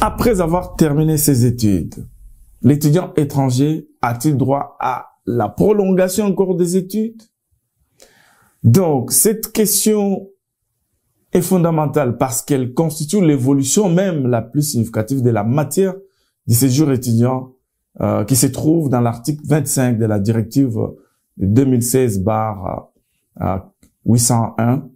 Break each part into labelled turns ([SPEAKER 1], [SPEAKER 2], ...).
[SPEAKER 1] Après avoir terminé ses études, l'étudiant étranger a-t-il droit à la prolongation encore des études? Donc, cette question est fondamentale parce qu'elle constitue l'évolution même la plus significative de la matière du séjour étudiant qui se trouve dans l'article 25 de la directive 2016/801.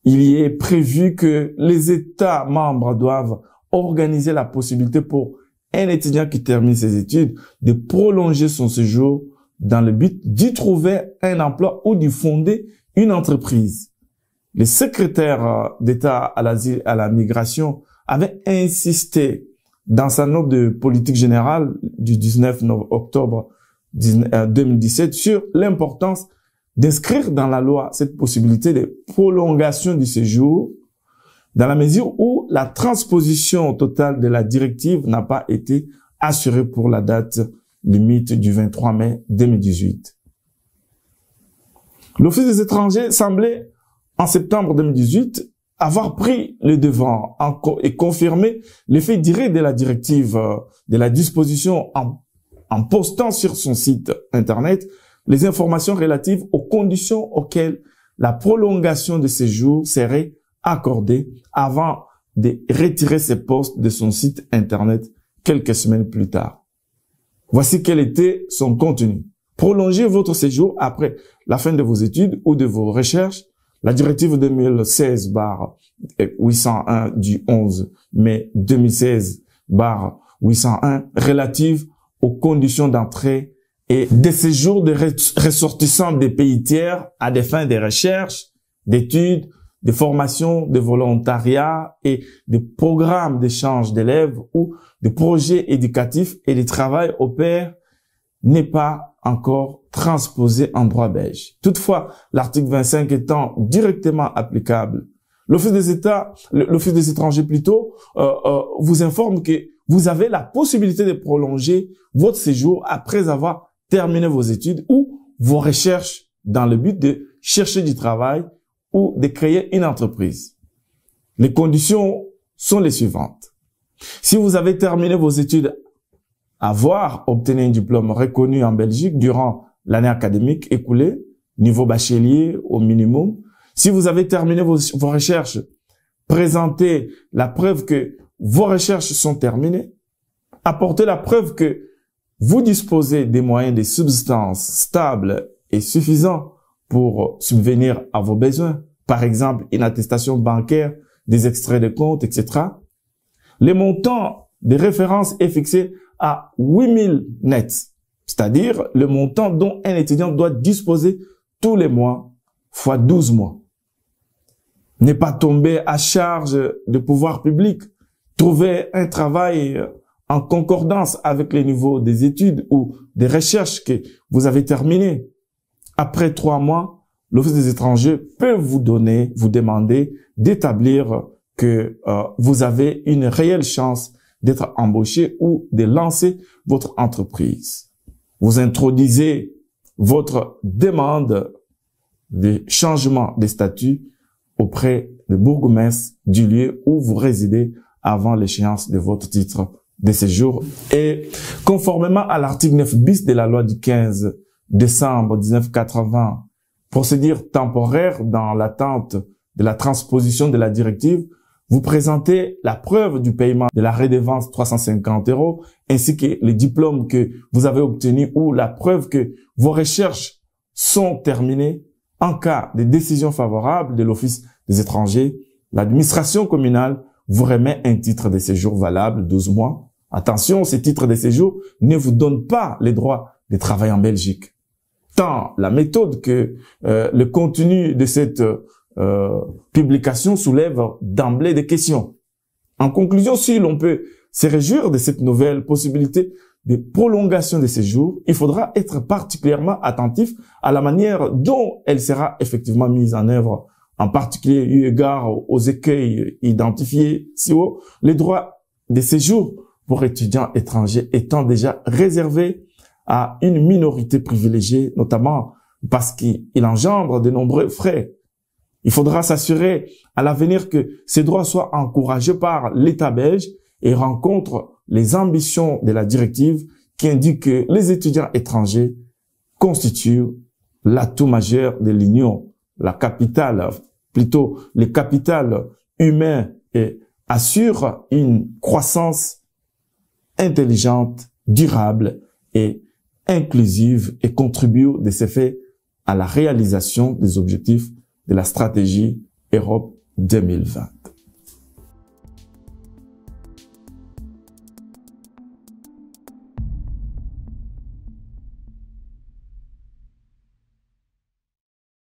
[SPEAKER 1] Il y est prévu que les États membres doivent organiser la possibilité pour un étudiant qui termine ses études de prolonger son séjour dans le but d'y trouver un emploi ou d'y fonder une entreprise. Le secrétaire d'État à l'asile et à la migration avait insisté dans sa note de politique générale du 19 octobre 2017 sur l'importance d'inscrire dans la loi cette possibilité de prolongation du séjour dans la mesure où la transposition totale de la directive n'a pas été assurée pour la date limite du 23 mai 2018. L'Office des étrangers semblait, en septembre 2018, avoir pris le devant et confirmé l'effet direct de la directive, de la disposition en postant sur son site Internet les informations relatives aux conditions auxquelles la prolongation de séjour serait accordée avant de retirer ses posts de son site Internet quelques semaines plus tard. Voici quel était son contenu. Prolongez votre séjour après la fin de vos études ou de vos recherches. La directive 2016/801 du 11 mai 2016/801 relative aux conditions d'entrée et de séjour des ressortissants des pays tiers à des fins de recherche, d'études, de formation, de volontariat et de programmes d'échange d'élèves ou de projets éducatifs et de travail au pair n'est pas encore transposé en droit belge. Toutefois, l'article 25 étant directement applicable, l'Office des étrangers plutôt, vous informe que vous avez la possibilité de prolonger votre séjour après avoir terminé vos études ou vos recherches dans le but de chercher du travail ou de créer une entreprise. Les conditions sont les suivantes. Si vous avez terminé vos études, avoir obtenu un diplôme reconnu en Belgique durant l'année académique écoulée, niveau bachelier au minimum. Si vous avez terminé vos recherches, présentez la preuve que vos recherches sont terminées. Apportez la preuve que vous disposez des moyens de subsistance stables et suffisants pour subvenir à vos besoins. Par exemple, une attestation bancaire, des extraits de compte, etc. Le montant de référence est fixé à 8000 nets, c'est-à-dire le montant dont un étudiant doit disposer tous les mois, fois 12 mois. Ne pas tomber à charge de pouvoir public. Trouver un travail en concordance avec les niveaux des études ou des recherches que vous avez terminées. Après 3 mois, l'Office des étrangers peut vous demander d'établir que vous avez une réelle chance d'être embauché ou de lancer votre entreprise. Vous introduisez votre demande de changement de statut auprès du bourgmestre du lieu où vous résidez avant l'échéance de votre titre de séjour. Et conformément à l'article 9 bis de la loi du 15 décembre 1980, procédure temporaire dans l'attente de la transposition de la directive, vous présentez la preuve du paiement de la redevance 350 € ainsi que le diplôme que vous avez obtenu ou la preuve que vos recherches sont terminées. En cas de décision favorable de l'Office des étrangers, l'administration communale vous remet un titre de séjour valable 12 mois. Attention, ce titre de séjour ne vous donne pas les droits de travail en Belgique. Tant la méthode que le contenu de cette publication soulève d'emblée des questions. En conclusion, si l'on peut se réjouir de cette nouvelle possibilité de prolongation de séjour, il faudra être particulièrement attentif à la manière dont elle sera effectivement mise en œuvre, en particulier eu égard aux écueils identifiés si haut, les droits de séjour pour étudiants étrangers étant déjà réservés à une minorité privilégiée, notamment parce qu'il engendre de nombreux frais. Il faudra s'assurer à l'avenir que ces droits soient encouragés par l'État belge et rencontre les ambitions de la directive qui indique que les étudiants étrangers constituent l'atout majeur de l'Union, la capitale, plutôt le capital humain, et assure une croissance intelligente, durable et inclusive et contribue de ce fait à la réalisation des objectifs de la stratégie Europe 2020.